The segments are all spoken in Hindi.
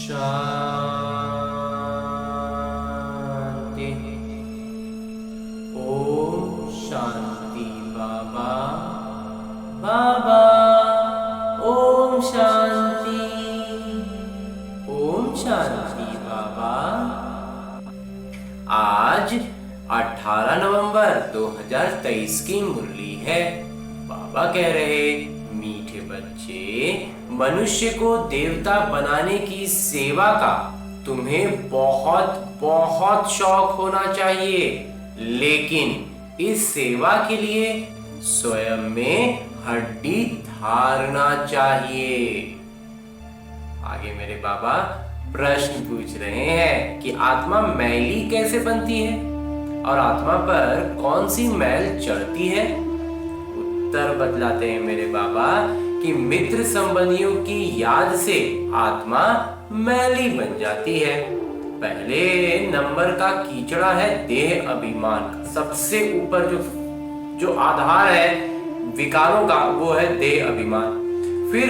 शांति। ओम शांति बाबा। बाबा ओम शांति। ओम शांति बाबा। आज 18 नवंबर 2023 की मुरली है। बाबा कह रहे, मीठे बच्चे, मनुष्य को देवता बनाने की सेवा का तुम्हें बहुत बहुत शौक होना चाहिए, लेकिन इस सेवा के लिए स्वयं में हड्डी धारना चाहिए। आगे मेरे बाबा प्रश्न पूछ रहे हैं कि आत्मा मैली कैसे बनती है और आत्मा पर कौन सी मैल चढ़ती है। उत्तर बतलाते हैं मेरे बाबा कि मित्र संबंधियों की याद से आत्मा मैली बन जाती है। पहले नंबर का कीचड़ा है देह अभिमान का। सबसे ऊपर जो आधार है विकारों का वो है देह अभिमान। फिर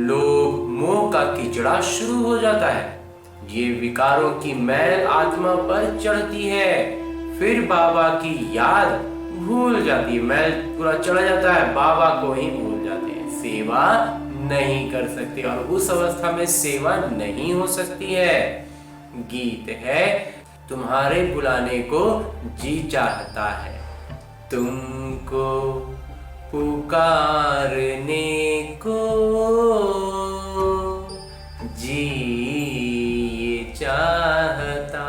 लोभ मोह का कीचड़ा शुरू हो जाता है। ये विकारों की मैल आत्मा पर चढ़ती है। फिर बाबा की याद भूल जाती है, मैल पूरा चढ़ जाता है, बाबा को ही भूल जाते हैं, सेवा नहीं कर सकते और उस अवस्था में सेवा नहीं हो सकती है। गीत है, तुम्हारे बुलाने को जी चाहता है, तुमको पुकारने को जी चाहता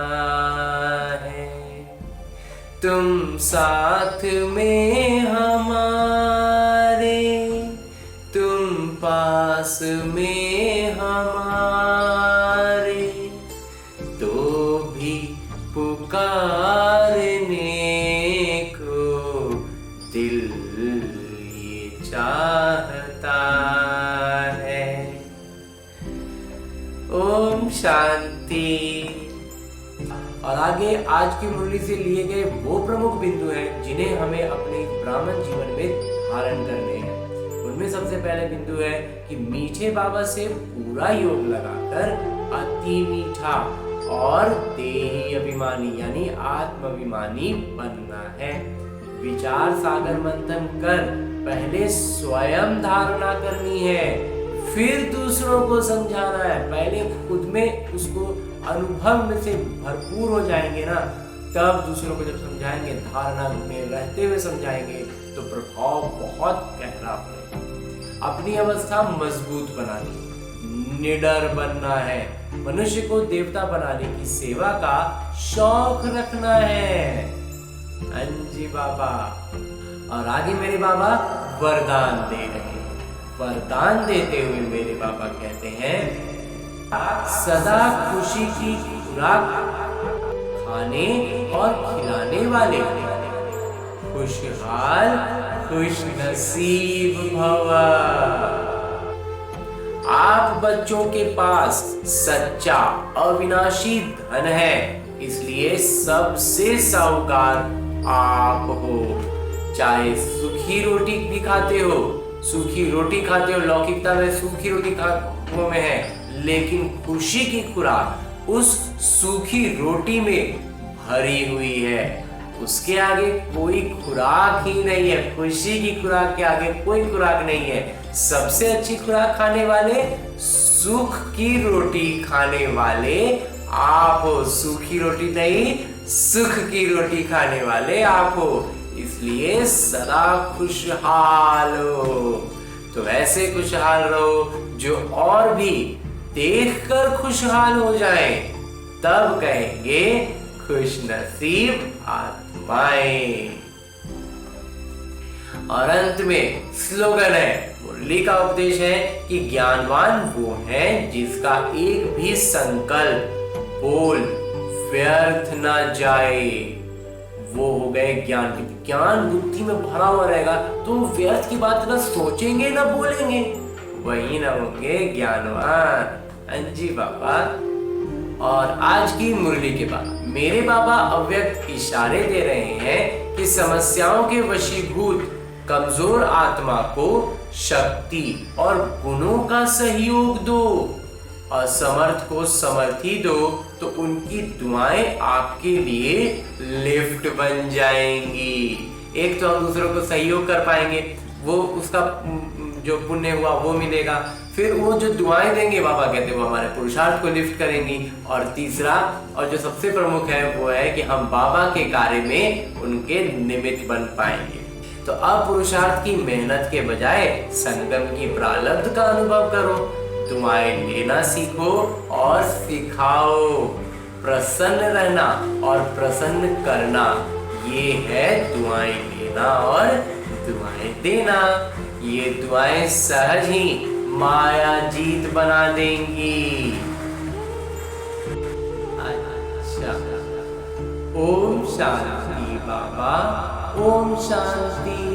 है। तुम साथ में हमारे, तुम पास में हमारे, तो भी पुकारने को दिल ये चाहता है। ओम शांति। और आगे आज की मुरली से लिए गए वो प्रमुख बिंदु हैं जिन्हें हमें अपने ब्राह्मण जीवन में धारण करने हैं। उनमें सबसे पहले बिंदु है कि मीठे बाबा से पूरा योग लगाकर अति मीठा और देही अभिमानी यानी आत्माभिमानी बनना है। विचार सागर मंथन कर पहले स्वयं धारणा करनी है, फिर दूसरों को समझाना है। पहले खुद में उसको अनुभव में से भरपूर हो जाएंगे ना, तब दूसरों को जब समझाएंगे, धारणा में रहते हुए समझाएंगे, तो प्रभाव बहुत गहरा पड़ेगा। अपनी अवस्था मजबूत बनानी, निडर बनना है। मनुष्य को देवता बनाने की सेवा का शौक रखना है। अंजी बाबा। और आगे मेरे बाबा वरदान दे रहे हैं। वरदान देते हुए मेरे बाबा कहते हैं, सदा खुशी की खुराक खाने और खिलाने वाले, खुशहाल खुश नसीब भव। आप बच्चों के पास सच्चा अविनाशी धन है, इसलिए सबसे साहूकार आप हो। चाहे सूखी रोटी भी खाते हो, सूखी रोटी खाते हो, लौकिकता में सूखी रोटी खाने में है, लेकिन खुशी की खुराक उस सूखी रोटी में भरी हुई है। उसके आगे कोई खुराक ही नहीं है। खुशी की खुराक के आगे कोई खुराक नहीं है। सबसे अच्छी खुराक खाने वाले, सुख की रोटी खाने वाले आप हो। सूखी रोटी नहीं, सुख की रोटी खाने वाले आप हो, इसलिए सदा खुशहाल हो। तो ऐसे खुशहाल रहो जो और भी देखकर खुशहाल हो जाए, तब कहेंगे खुश नसीब आत्माएं। और अंत में स्लोगन है, मुरली का उपदेश है कि ज्ञानवान वो है जिसका एक भी संकल्प बोल व्यर्थ ना जाए। वो हो गए ज्ञान। ज्ञान बुद्धि में भरा हुआ रहेगा तो व्यर्थ की बात ना सोचेंगे ना बोलेंगे, वही ना होंगे ज्ञानवान। अंजी बाबा। और आज की मुरली के बाद मेरे बाबा अव्यक्त इशारे दे रहे हैं कि समस्याओं के वशीभूत कमजोर आत्मा को शक्ति और गुणों का सहयोग दो असमर्थ को समर्थी दो तो उनकी दुआएं आपके लिए लिफ्ट बन जाएंगी। एक तो हम दूसरों को सहयोग कर पाएंगे, वो उसका जो पुण्य हुआ वो मिलेगा, फिर वो जो दुआएं देंगे बाबा कहते हैं वो हमारे पुरुषार्थ को लिफ्ट करेंगी। और तीसरा और जो सबसे प्रमुख है वो है कि हम बाबा के कार्य में उनके निमित्त बन पाएंगे। तो अब पुरुषार्थ की मेहनत के बजाय संगम की प्रारब्ध का अनुभव करो, दुआएं लेना सीखो और सिखाओ। प्रसन्न रहना और प्रसन्न करना, ये है दुआएं लेना और दुआएं देना। ये दुआएं सहज ही माया जीत बना देंगी। अच्छा, ओम शांति बाबा, ओम शांति।